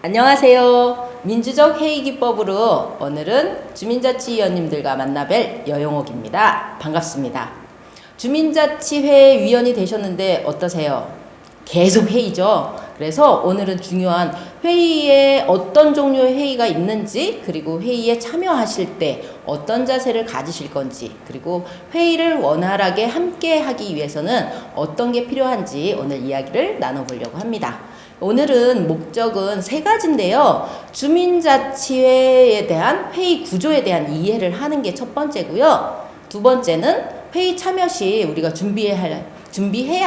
안녕하세요. 민주적 회의 기법으로 오늘은 주민자치위원님들과 만나뵐 여용옥입니다. 반갑습니다. 주민자치회 위원이 되셨는데 어떠세요? 계속 회의죠. 그래서 오늘은 중요한 회의에 어떤 종류의 회의가 있는지, 그리고 회의에 참여하실 때 어떤 자세를 가지실 건지, 그리고 회의를 원활하게 함께 하기 위해서는 어떤 게 필요한지 오늘 이야기를 나눠보려고 합니다. 오늘은 목적은 세 가지인데요. 주민자치회에 대한 회의 구조에 대한 이해를 하는 게 첫 번째고요. 두 번째는 회의 참여 시 우리가 준비해야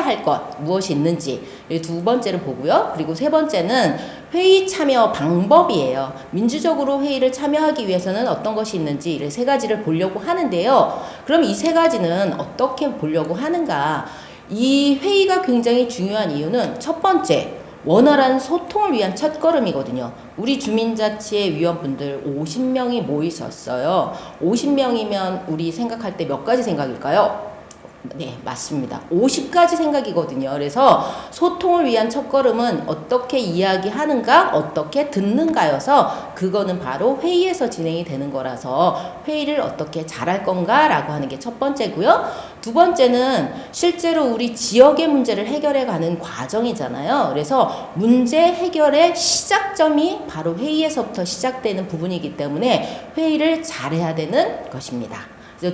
할 것 무엇이 있는지 두 번째를 보고요. 그리고 세 번째는 회의 참여 방법이에요. 민주적으로 회의를 참여하기 위해서는 어떤 것이 있는지 이 세 가지를 보려고 하는데요. 그럼 이 세 가지는 어떻게 보려고 하는가? 이 회의가 굉장히 중요한 이유는 첫 번째, 원활한 소통을 위한 첫걸음이거든요. 우리 주민자치회 위원분들 50명이 모이셨어요. 50명이면 우리 생각할 때 몇 가지 생각일까요? 네, 맞습니다. 50가지 생각이거든요. 그래서 소통을 위한 첫걸음은 어떻게 이야기하는가, 어떻게 듣는가여서 그거는 바로 회의에서 진행이 되는 거라서 회의를 어떻게 잘할 건가 라고 하는 게 첫 번째고요. 두 번째는 실제로 우리 지역의 문제를 해결해 가는 과정이잖아요. 그래서 문제 해결의 시작점이 바로 회의에서부터 시작되는 부분이기 때문에 회의를 잘해야 되는 것입니다.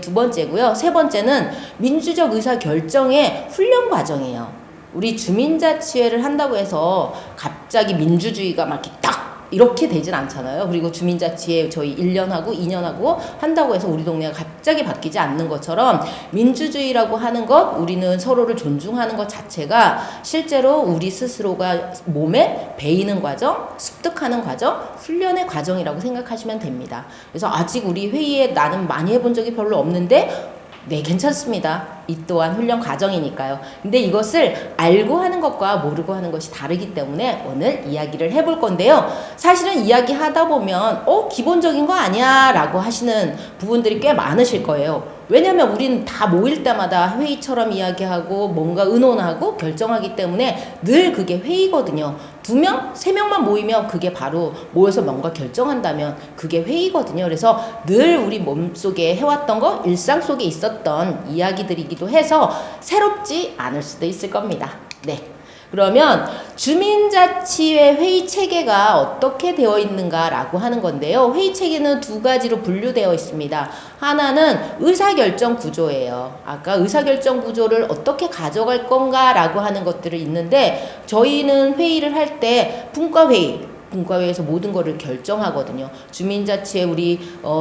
두 번째고요. 세 번째는 민주적 의사결정의 훈련 과정이에요. 우리 주민자치회를 한다고 해서 갑자기 민주주의가 막 이렇게 딱 이렇게 되진 않잖아요. 그리고 주민자치회 저희 1년하고 2년하고 한다고 해서 우리 동네가 갑자기 바뀌지 않는 것처럼 민주주의라고 하는 것, 우리는 서로를 존중하는 것 자체가 실제로 우리 스스로가 몸에 배이는 과정, 습득하는 과정, 훈련의 과정이라고 생각하시면 됩니다. 그래서 아직 우리 회의에 나는 많이 해본 적이 별로 없는데 네, 괜찮습니다. 이 또한 훈련 과정이니까요. 근데 이것을 알고 하는 것과 모르고 하는 것이 다르기 때문에 오늘 이야기를 해볼 건데요. 사실은 이야기하다 보면 기본적인 거 아니야 라고 하시는 부분들이 꽤 많으실 거예요. 왜냐면 우리는 다 모일 때마다 회의처럼 이야기하고 뭔가 의논하고 결정하기 때문에 늘 그게 회의거든요. 2명, 3명만 모이면 그게 바로 모여서 뭔가 결정한다면 그게 회의거든요. 그래서 늘 우리 몸속에 해왔던 거, 일상 속에 있었던 이야기들이기도 해서 새롭지 않을 수도 있을 겁니다. 네. 그러면 주민자치회 회의 체계가 어떻게 되어 있는가라고 하는 건데요. 회의 체계는 두 가지로 분류되어 있습니다. 하나는 의사결정 구조예요. 아까 의사결정 구조를 어떻게 가져갈 건가라고 하는 것들이 있는데 저희는 회의를 할 때 분과회에서 모든 거를 결정하거든요. 주민자치회 우리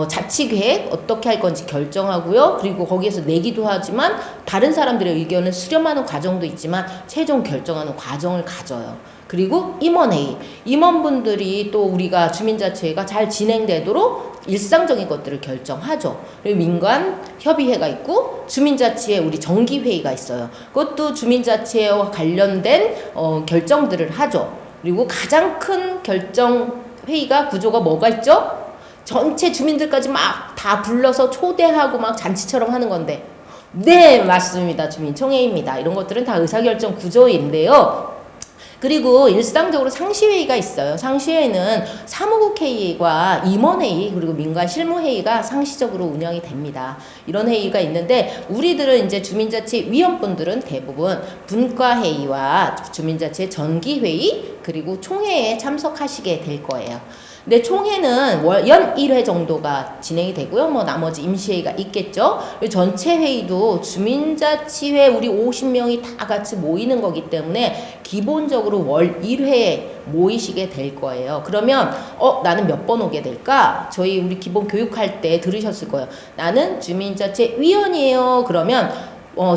자치계획 어떻게 할 건지 결정하고요. 그리고 거기에서 내기도 하지만 다른 사람들의 의견을 수렴하는 과정도 있지만 최종 결정하는 과정을 가져요. 그리고 임원회의, 임원분들이 또 우리가 주민자치회가 잘 진행되도록 일상적인 것들을 결정하죠. 그리고 민관협의회가 있고 주민자치회 우리 정기회의가 있어요. 그것도 주민자치회와 관련된 결정들을 하죠. 그리고 가장 큰 결정 회의가 구조가 뭐가 있죠? 전체 주민들까지 막 다 불러서 초대하고 막 잔치처럼 하는 건데 네, 맞습니다. 주민총회입니다. 이런 것들은 다 의사결정 구조인데요. 그리고 일상적으로 상시회의가 있어요. 상시회의는 사무국회의와 임원회의 그리고 민관실무회의가 상시적으로 운영이 됩니다. 이런 회의가 있는데 우리들은 이제 주민자치 위원분들은 대부분 분과회의와 주민자치 정기회의 그리고 총회에 참석하시게 될 거예요. 근데 총회는 연 1회 정도가 진행이 되고요. 뭐 나머지 임시회의가 있겠죠. 전체 회의도 주민자치회 우리 50명이 다 같이 모이는 거기 때문에 기본적으로 월 1회에 모이시게 될 거예요. 그러면 나는 몇 번 오게 될까? 저희 우리 기본 교육할 때 들으셨을 거예요. 나는 주민자치 위원이에요. 그러면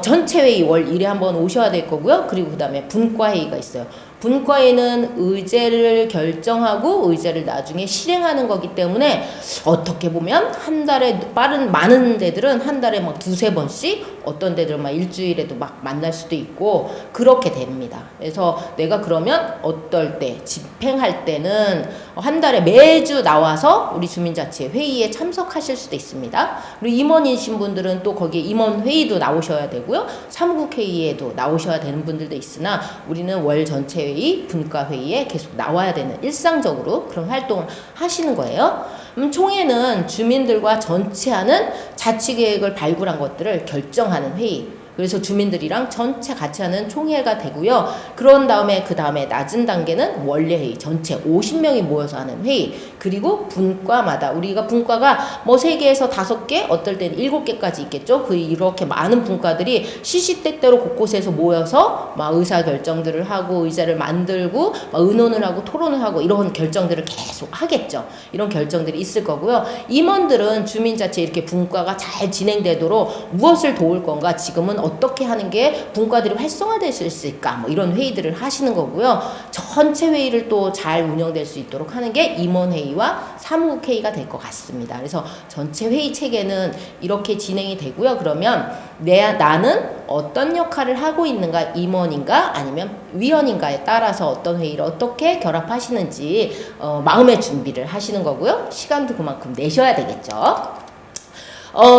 전체 회의 월 1회 한번 오셔야 될 거고요. 그리고 그 다음에 분과회의가 있어요. 분과회는 의제를 결정하고 의제를 나중에 실행하는 거기 때문에 어떻게 보면 한 달에 많은 데들은 한 달에 막 2-3번씩 어떤 데들은 막 일주일에도 막 만날 수도 있고 그렇게 됩니다. 그래서 내가 그러면 어떨 때 집행할 때는 한 달에 매주 나와서 우리 주민자치 회의에 참석하실 수도 있습니다. 그리고 임원이신 분들은 또 거기에 임원 회의도 나오셔야 되고요. 사무국 회의에도 나오셔야 되는 분들도 있으나 우리는 월 전체 회의, 분과 회의에 계속 나와야 되는 일상적으로 그런 활동을 하시는 거예요. 총회는 주민들과 전체 하는 자치계획을 발굴한 것들을 결정하는 회의. 그래서 주민들이랑 전체 같이 하는 총회가 되고요. 그런 다음에 그 다음에 낮은 단계는 원례회의, 전체 50명이 모여서 하는 회의. 그리고 분과마다 우리가 분과가 뭐 3개에서 5개, 어떨 때는 7개까지 있겠죠. 그 이렇게 많은 분과들이 시시때때로 곳곳에서 모여서 막 의사 결정들을 하고 의자를 만들고 막 의논을 하고 토론을 하고 이런 결정들을 계속 하겠죠. 이런 결정들이 있을 거고요. 임원들은 주민자치 이렇게 분과가 잘 진행되도록 무엇을 도울 건가, 지금은 어떻게 하는 게 분과들이 활성화될 수 있을까, 뭐 이런 회의들을 하시는 거고요. 전체 회의를 또 잘 운영될 수 있도록 하는 게 임원회의와 사무국 회의가 될 것 같습니다. 그래서 전체 회의 체계는 이렇게 진행이 되고요. 그러면 나는 어떤 역할을 하고 있는가, 임원인가 아니면 위원인가에 따라서 어떤 회의를 어떻게 결합하시는지 마음의 준비를 하시는 거고요. 시간도 그만큼 내셔야 되겠죠.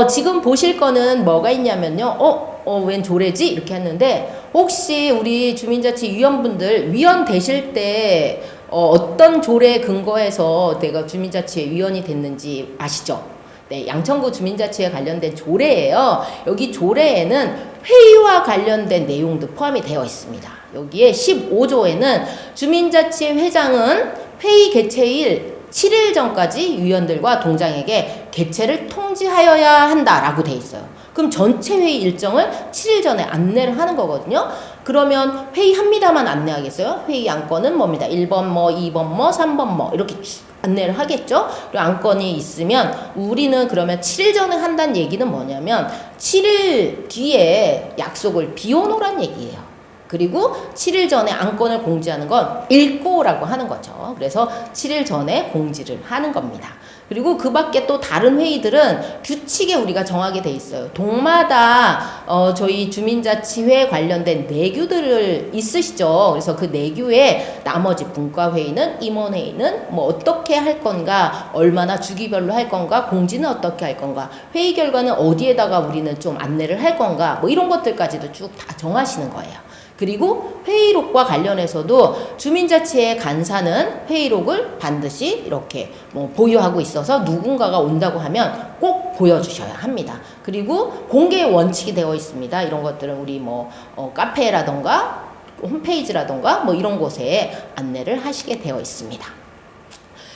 지금 보실 거는 뭐가 있냐면요. 웬 조례지? 이렇게 했는데, 혹시 우리 주민자치 위원분들 위원 되실 때 어떤 조례에 근거해서 내가 주민자치회 위원이 됐는지 아시죠? 네, 양천구 주민자치에 관련된 조례예요. 여기 조례에는 회의와 관련된 내용도 포함이 되어 있습니다. 여기에 15조에는 주민자치회 회장은 회의 개최일 7일 전까지 위원들과 동장에게 개최를 통지하여야 한다라고 돼 있어요. 그럼 전체 회의 일정을 7일 전에 안내를 하는 거거든요. 그러면 회의합니다만 안내하겠어요? 회의 안건은 뭡니다. 1번 뭐, 2번 뭐, 3번 뭐 이렇게 안내를 하겠죠. 그리고 안건이 있으면 우리는 그러면 7일 전에 한다는 얘기는 뭐냐면 7일 뒤에 약속을 비워놓으란 얘기예요. 그리고 7일 전에 안건을 공지하는 건 읽고라고 하는 거죠. 그래서 7일 전에 공지를 하는 겁니다. 그리고 그 밖에 또 다른 회의들은 규칙에 우리가 정하게 돼 있어요. 동마다 저희 주민자치회 관련된 내규들을 있으시죠. 그래서 그 내규에 나머지 분과회의는, 임원회의는 뭐 어떻게 할 건가, 얼마나 주기별로 할 건가, 공지는 어떻게 할 건가, 회의 결과는 어디에다가 우리는 좀 안내를 할 건가, 뭐 이런 것들까지도 쭉 다 정하시는 거예요. 그리고 회의록과 관련해서도 주민자치회 간사는 회의록을 반드시 이렇게 뭐 보유하고 있어서 누군가가 온다고 하면 꼭 보여주셔야 합니다. 그리고 공개 원칙이 되어 있습니다. 이런 것들은 우리 뭐 카페라던가 홈페이지라던가 뭐 이런 곳에 안내를 하시게 되어 있습니다.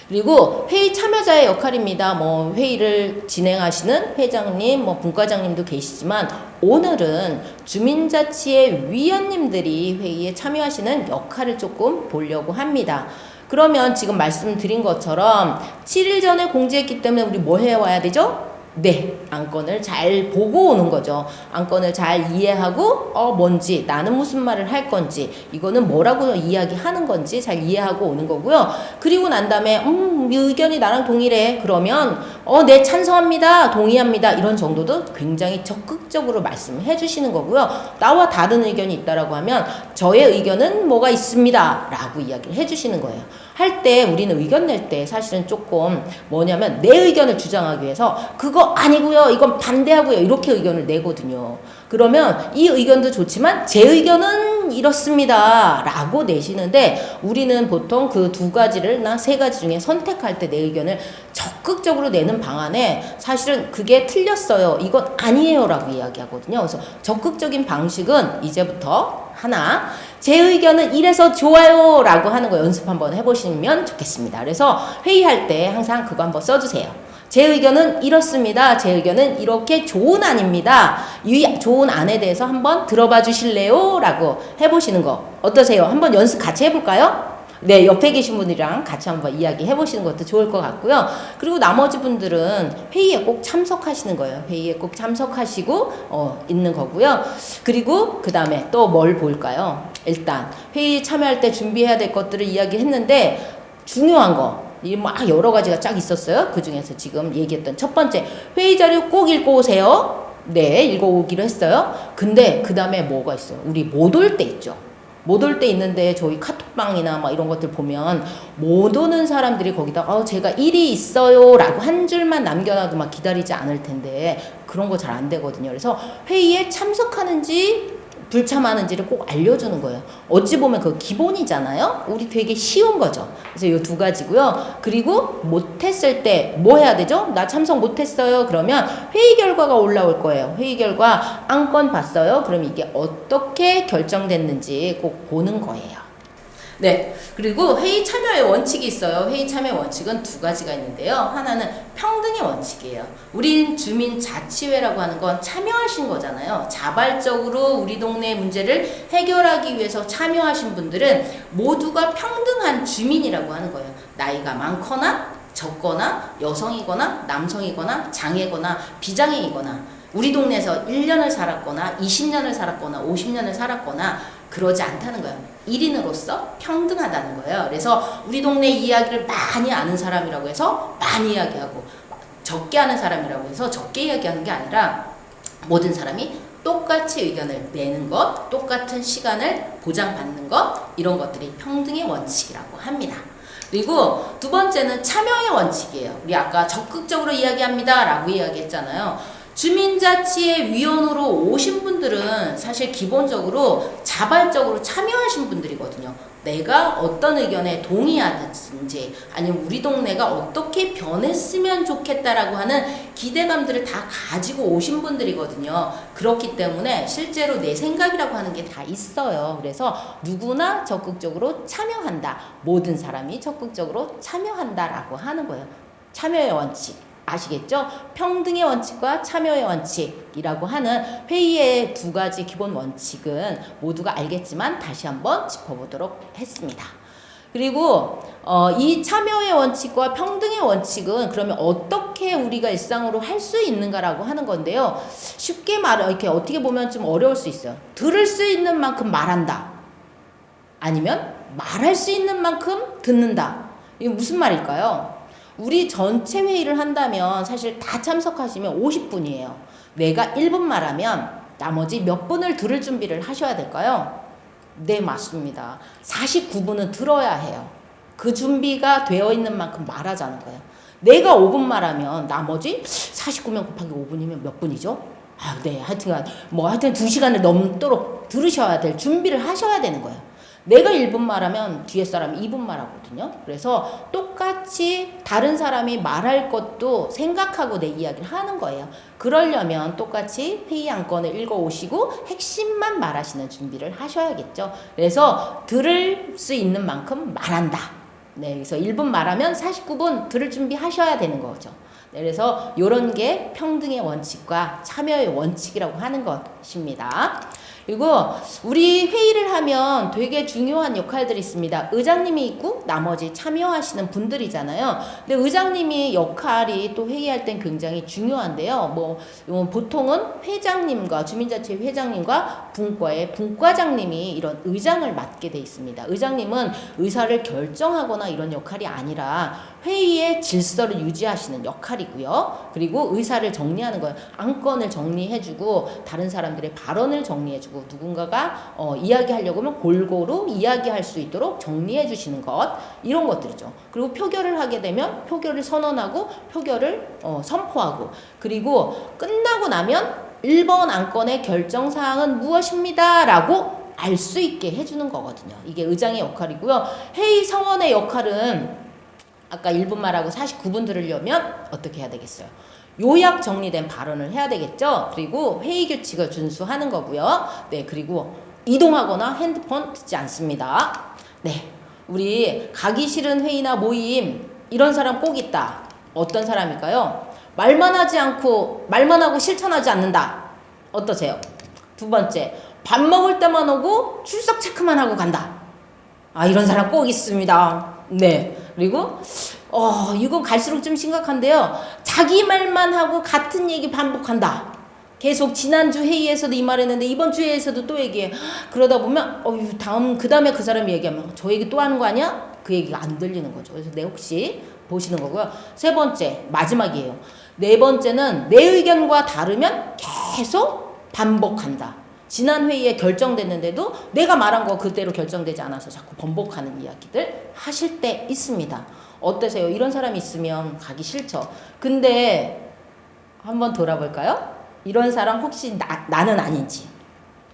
그리고 회의 참여자의 역할입니다. 뭐 회의를 진행하시는 회장님, 뭐 분과장님도 계시지만 오늘은 주민자치회 위원님들이 회의에 참여하시는 역할을 조금 보려고 합니다. 그러면 지금 말씀드린 것처럼 7일 전에 공지했기 때문에 우리 뭐 해와야 되죠? 네, 안건을 잘 보고 오는 거죠. 안건을 잘 이해하고 뭔지, 나는 무슨 말을 할 건지, 이거는 뭐라고 이야기하는 건지 잘 이해하고 오는 거고요. 그리고 난 다음에 이 의견이 나랑 동일해. 그러면 네, 찬성합니다, 동의합니다, 이런 정도도 굉장히 적극적으로 말씀해 주시는 거고요. 나와 다른 의견이 있다라고 하면 저의 의견은 뭐가 있습니다 라고 이야기를 해 주시는 거예요. 할 때 우리는 의견 낼 때 사실은 조금 뭐냐면 내 의견을 주장하기 위해서 그거 아니고요, 이건 반대하고요, 이렇게 의견을 내거든요. 그러면 이 의견도 좋지만 제 의견은 이렇습니다 라고 내시는데, 우리는 보통 그 2가지를 3가지 중에 선택할 때 내 의견을 적극적으로 내는 방안에 사실은 그게 틀렸어요, 이건 아니에요 라고 이야기하거든요. 그래서 적극적인 방식은 이제부터 하나, 제 의견은 이래서 좋아요 라고 하는 거 연습 한번 해보시면 좋겠습니다. 그래서 회의할 때 항상 그거 한번 써주세요. 제 의견은 이렇습니다. 제 의견은 이렇게 좋은 안입니다. 이 좋은 안에 대해서 한번 들어봐 주실래요? 라고 해보시는 거 어떠세요? 한번 연습 같이 해볼까요? 네, 옆에 계신 분들이랑 같이 한번 이야기 해보시는 것도 좋을 것 같고요. 그리고 나머지 분들은 회의에 꼭 참석하시는 거예요. 회의에 꼭 참석하시고 있는 거고요. 그리고 그 다음에 또 뭘 볼까요? 일단 회의 참여할 때 준비해야 될 것들을 이야기했는데, 중요한 거 막 여러 가지가 쫙 있었어요. 그 중에서 지금 얘기했던 첫 번째, 회의 자료 꼭 읽고 오세요. 네, 읽어오기로 했어요. 근데 그 다음에 뭐가 있어요? 우리 못 올 때 있죠. 못 올 때 있는데 저희 카톡방이나 막 이런 것들 보면 못 오는 사람들이 거기다 제가 일이 있어요 라고 한 줄만 남겨놔도 막 기다리지 않을 텐데 그런 거 잘 안 되거든요. 그래서 회의에 참석하는지 불참하는지를 꼭 알려주는 거예요. 어찌 보면 그 기본이잖아요. 우리 되게 쉬운 거죠. 그래서 이 두 가지고요. 그리고 못했을 때 뭐 해야 되죠? 나 참석 못했어요. 그러면 회의 결과가 올라올 거예요. 회의 결과 안건 봤어요. 그럼 이게 어떻게 결정됐는지 꼭 보는 거예요. 네. 그리고 회의 참여의 원칙이 있어요. 회의 참여의 원칙은 두 가지가 있는데요. 하나는 평등의 원칙이에요. 우린 주민자치회라고 하는 건 참여하신 거잖아요. 자발적으로 우리 동네 문제를 해결하기 위해서 참여하신 분들은 모두가 평등한 주민이라고 하는 거예요. 나이가 많거나 적거나 여성이거나 남성이거나 장애거나 비장애이거나 우리 동네에서 1년을 살았거나 20년을 살았거나 50년을 살았거나 그러지 않다는 거예요. 1인으로서 평등하다는 거예요. 그래서 우리 동네 이야기를 많이 아는 사람이라고 해서 많이 이야기하고 적게 아는 사람이라고 해서 적게 이야기하는 게 아니라 모든 사람이 똑같이 의견을 내는 것, 똑같은 시간을 보장받는 것 이런 것들이 평등의 원칙이라고 합니다. 그리고 두 번째는 참여의 원칙이에요. 우리 아까 적극적으로 이야기합니다 라고 이야기했잖아요. 주민자치의 위원으로 오신 분들은 사실 기본적으로 자발적으로 참여하신 분들이거든요. 내가 어떤 의견에 동의하든지 아니면 우리 동네가 어떻게 변했으면 좋겠다라고 하는 기대감들을 다 가지고 오신 분들이거든요. 그렇기 때문에 실제로 내 생각이라고 하는 게 다 있어요. 그래서 누구나 적극적으로 참여한다. 모든 사람이 적극적으로 참여한다라고 하는 거예요. 참여의 원칙. 아시겠죠? 평등의 원칙과 참여의 원칙이라고 하는 회의의 두 가지 기본 원칙은 모두가 알겠지만 다시 한번 짚어보도록 했습니다. 그리고 이 참여의 원칙과 평등의 원칙은 그러면 어떻게 우리가 일상으로 할 수 있는가라고 하는 건데요. 쉽게 이렇게 어떻게 보면 좀 어려울 수 있어요. 들을 수 있는 만큼 말한다. 아니면 말할 수 있는 만큼 듣는다. 이게 무슨 말일까요? 우리 전체 회의를 한다면 사실 다 참석하시면 50분이에요. 내가 1분 말하면 나머지 몇 분을 들을 준비를 하셔야 될까요? 네, 맞습니다. 49분은 들어야 해요. 그 준비가 되어 있는 만큼 말하자는 거예요. 내가 5분 말하면 나머지 49면 곱하기 5분이면 몇 분이죠? 네, 하여튼 2시간을 넘도록 들으셔야 될 준비를 하셔야 되는 거예요. 내가 1분 말하면 뒤에 사람이 2분 말하거든요. 그래서 똑같이 다른 사람이 말할 것도 생각하고 내 이야기를 하는 거예요. 그러려면 똑같이 회의 안건을 읽어오시고 핵심만 말하시는 준비를 하셔야겠죠. 그래서 들을 수 있는 만큼 말한다. 네, 그래서 1분 말하면 49분 들을 준비 하셔야 되는 거죠. 네, 그래서 이런 게 평등의 원칙과 참여의 원칙이라고 하는 것입니다. 그리고 우리 회의를 하면 되게 중요한 역할들이 있습니다. 의장님이 있고 나머지 참여하시는 분들이잖아요. 근데 의장님이 역할이 또 회의할 땐 굉장히 중요한데요. 보통은 회장님과 주민자치 회장님과 분과의 분과장님이 이런 의장을 맡게 돼 있습니다. 의장님은 의사를 결정하거나 이런 역할이 아니라 회의의 질서를 유지하시는 역할이고요. 그리고 의사를 정리하는 거예요. 안건을 정리해주고 다른 사람들의 발언을 정리해주고 누군가가 이야기하려고 하면 골고루 이야기할 수 있도록 정리해 주시는 것 이런 것들이죠. 그리고 표결을 하게 되면 표결을 선언하고 표결을 선포하고 그리고 끝나고 나면 1번 안건의 결정사항은 무엇입니다 라고 알 수 있게 해주는 거거든요. 이게 의장의 역할이고요. 회의 성원의 역할은 아까 1분 말하고 49분 들으려면 어떻게 해야 되겠어요? 요약 정리된 발언을 해야 되겠죠. 그리고 회의 규칙을 준수하는 거고요. 네, 그리고 이동하거나 핸드폰 듣지 않습니다. 네, 우리 가기 싫은 회의나 모임 이런 사람 꼭 있다. 어떤 사람일까요? 말만 하고 실천하지 않는다. 어떠세요? 두 번째, 밥 먹을 때만 오고 출석 체크만 하고 간다. 이런 사람 꼭 있습니다. 네. 그리고 이건 갈수록 좀 심각한데요. 자기 말만 하고 같은 얘기 반복한다. 계속 지난주 회의에서도 이 말 했는데 이번 주 회의에서도 또 얘기해. 그러다 보면 그 다음에 그 사람이 얘기하면 저 얘기 또 하는 거 아니야? 그 얘기가 안 들리는 거죠. 그래서 내 혹시 보시는 거고요. 세 번째, 마지막이에요. 네 번째는 내 의견과 다르면 계속 반복한다. 지난 회의에 결정됐는데도 내가 말한 거 그대로 결정되지 않아서 자꾸 번복하는 이야기들 하실 때 있습니다. 어떠세요? 이런 사람이 있으면 가기 싫죠. 근데 한번 돌아볼까요? 이런 사람 혹시 나는 아닌지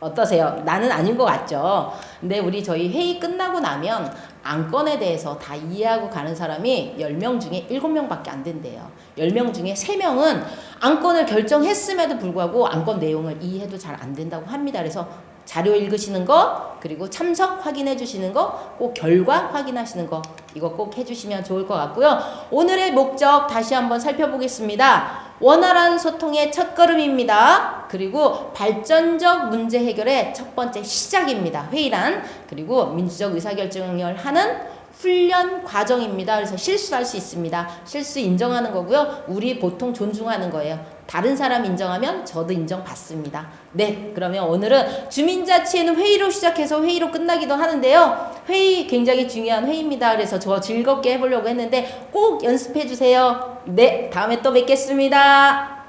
어떠세요? 나는 아닌 것 같죠? 근데 우리 저희 회의 끝나고 나면 안건에 대해서 다 이해하고 가는 사람이 10명 중에 7명밖에 안 된대요. 10명 중에 3명은 안건을 결정했음에도 불구하고 안건 내용을 이해해도 잘 안 된다고 합니다. 그래서 자료 읽으시는 거, 그리고 참석 확인해 주시는 거, 꼭 결과 확인하시는 거, 이거 꼭 해주시면 좋을 것 같고요. 오늘의 목적 다시 한번 살펴보겠습니다. 원활한 소통의 첫걸음입니다. 그리고 발전적 문제 해결의 첫 번째 시작입니다. 회의란. 그리고 민주적 의사결정을 하는 훈련 과정입니다. 그래서 실수할 수 있습니다. 실수 인정하는 거고요. 우리 보통 존중하는 거예요. 다른 사람 인정하면 저도 인정받습니다. 네, 그러면 오늘은 주민자치회는 회의로 시작해서 회의로 끝나기도 하는데요. 회의 굉장히 중요한 회의입니다. 그래서 저 즐겁게 해보려고 했는데 꼭 연습해 주세요. 네, 다음에 또 뵙겠습니다.